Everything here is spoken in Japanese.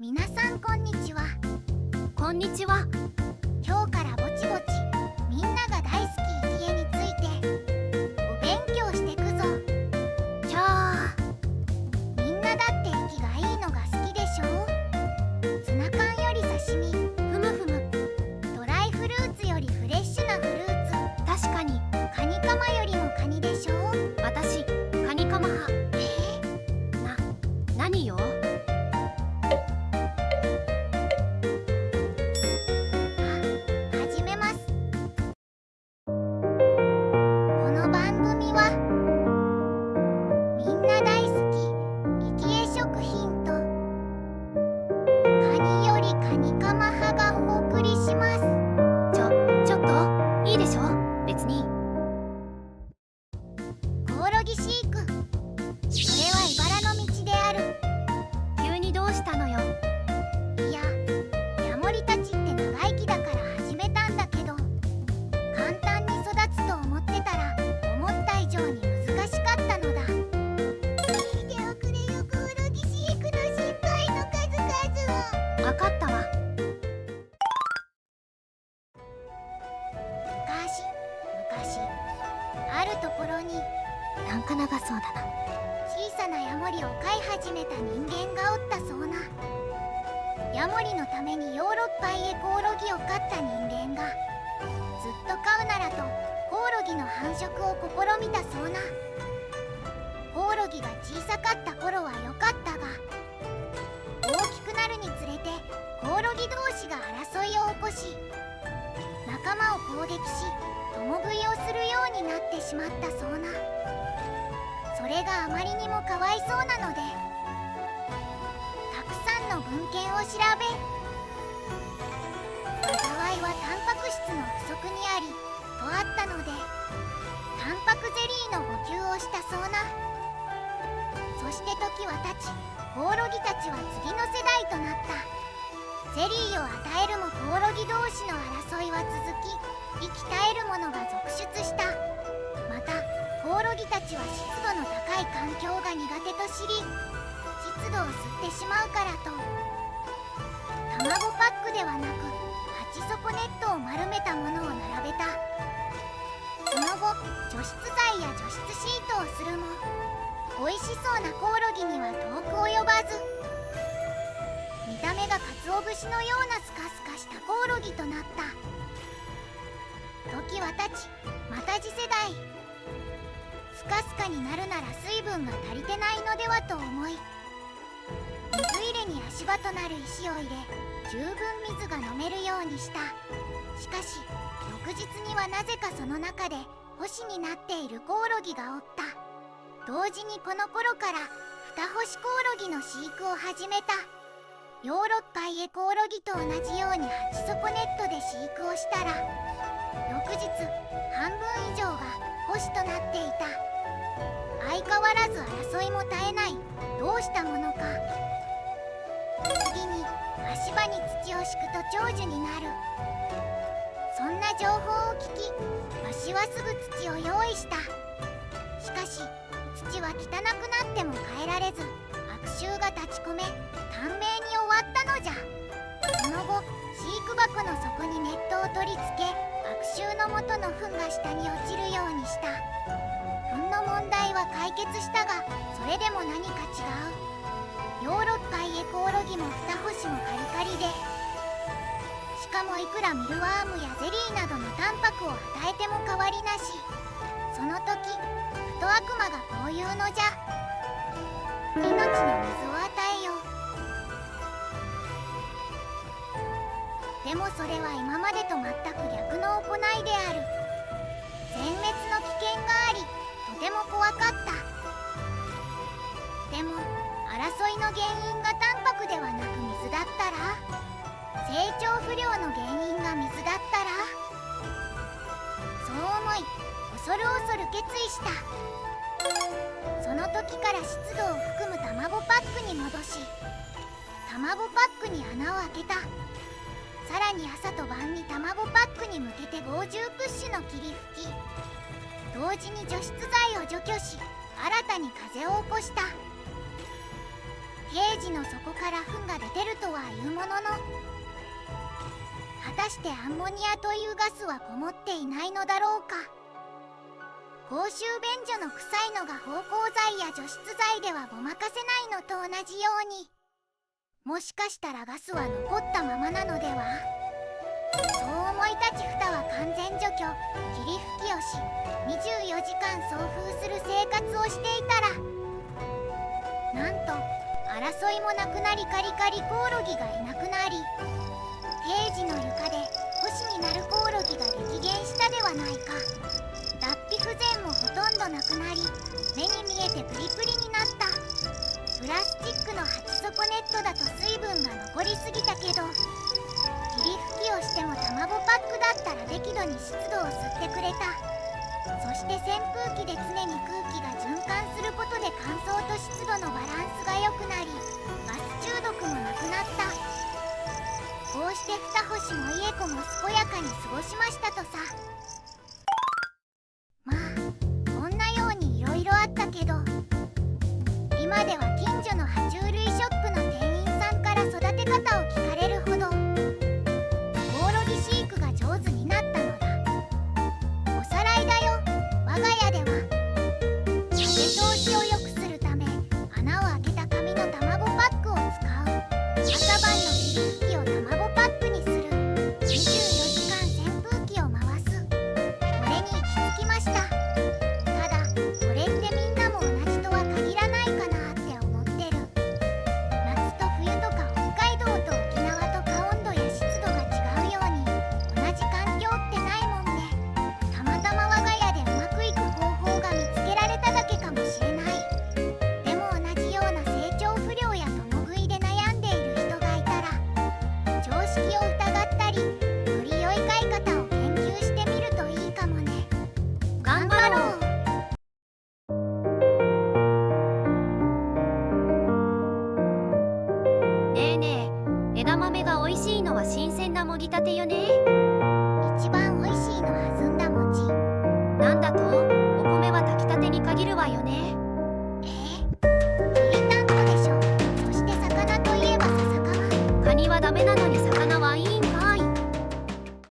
皆さんこんにちは。こんにちは。今日からぼちぼちみんなが大好き家についてお勉強してくぞ。きゃみんなだって息がいいのが好きでしょ。ツナ缶より刺身、ふむふむ。ドライフルーツよりフレッシュなフルーツ、確かにカニカマよりもカニでしょ。私カニカマ派。何よ。始めます。この番組はみんな大好き生き食品とカニよりカニカマ派がお送りします。ちょっといいでしょ、別に。コオロギ飼育、それは茨の道である。急にどうしたのよ。いや、ヤモリたちって長生きだから始めたんだけど、簡単に育つと思ってたら思った以上に難しかったのだ。聞いておくれよ、コオロギ飼育の失敗の数々を。わかったわ。昔あるところになんか長そうだな。小さなヤモリを飼い始めた人間がおったそうな。ヤモリのためにヨーロッパへコオロギを飼った人間がずっと飼うならとコオロギの繁殖を試みたそうな。コオロギが小さかった頃は良かったが、大きくなるにつれてコオロギ同士が争いを起こし、仲間を攻撃し共食いをするようになってしまったそうな。それがあまりにもかわいそうなので、たくさんの文献を調べ、災いはタンパク質の不足にありとあったので、タンパクゼリーの補給をしたそうな。そして時は経ち、コオロギたちは次の世代となった。ゼリーを与えるもコオロギ同士の争いは続き、息絶えるものが続出した。またコオロギたちは湿度の高い環境が苦手と知り、湿度を吸ってしまうからと卵パックではなく鉢底ネットを丸めたものを並べた。その後除湿剤や除湿シートをするも、美味しそうなコオロギには遠く及ばず、見た目が鰹節のようなスカスカしたコオロギとなった。時は経ち、また次世代。スカスカになるなら水分が足りてないのではと思い、水入れに足場となる石を入れ、十分水が飲めるようにした。しかし翌日にはなぜかその中で星になっているコオロギがおった。同時にこの頃から二星コオロギの飼育を始めた。ヨーロッパイエコオロギと同じように鉢底ネットで飼育をしたら、翌日半分以上が星となっていた。相変わらず争いも絶えない。どうしたものか。次に足場に土を敷くと長寿になる。そんな情報を聞き、わしはすぐ土を用意した。しかし土は汚くなっても変えられず、悪臭が立ち込め短命に終わったのじゃ。その後飼育箱の底にネットを取り付け、悪臭の元の糞が下に落ちるようにした。糞の問題は解決したが、それでも何か違う。ヨーロッパイエコオロギも二星もカリカリで、しかもいくらミルワームやゼリーなどのタンパクを与えても変わりなし。その時ふと悪魔がこう言うのじゃ。命の水を与えよう。でもそれは今までと全く逆の行いである。全滅の危険があり、とても怖かった。でも争いの原因がタンパクではなく水だったら、成長不良の原因が水だったら、そう思い恐る恐る決意した。その時から湿度を含む卵パックに戻し、卵パックに穴を開けた。さらに朝と晩に卵パックに向けて防虫プッシュの霧吹き、同時に除湿剤を除去し、新たに風を起こした。ケージの底から糞が出てるとたしてアンモニアというガスはこもっていないのだろうか。公衆便所の臭いのが芳香剤や除湿剤ではごまかせないのと同じように、もしかしたらガスは残ったままなのでは。そう思い立ちフタは完全除去、霧吹きをし、24時間送風する生活をしていたら、なんと争いもなくなりカリカリコオロギがいなくなり、平時の床で星になるコオロギが激減したではないか。脱皮不全もほとんどなくなり、目に見えてプリプリになった。プラスチックの鉢底ネットだと水分が残りすぎたけど、霧吹きをしても卵パックだったら適度に湿度を吸ってくれた。そして扇風機で常に空気が循環することで乾燥と湿度のバランスが良くなり、ガス中毒もなくなった。こうして二星も家子も健やかに過ごしましたとさ。まあこんなようにいろいろあったけど、今では近所の爬虫類ショップの店員さんから育て方を聞かれるほどコオロギ飼育が上手になったのだ。おさらいだよ。我が家では風通しを良くするため穴を開けた紙の卵パックを使う。朝晩の霧吹きを卵パックにする。24時間扇風機を回す。これに行き着きました。ただこれってみんなも同じとは限らないかなって思ってる。夏と冬とか北海道と沖縄とか温度や湿度が違うように同じ環境ってないもんね。たまたま我が家でうまくいく方法が見つけられただけかもしれない。でも同じような成長不良や共食いで悩んでいる人がいたら、常識を疑ったりより良い飼い方を研究してみるといいかもね。頑張ろう。ねえねえ、枝豆が美味しいのは新鮮なもぎたてよね。一番美味しいのはずんだ餅。なんだと？お米は炊きたてに限るわよね。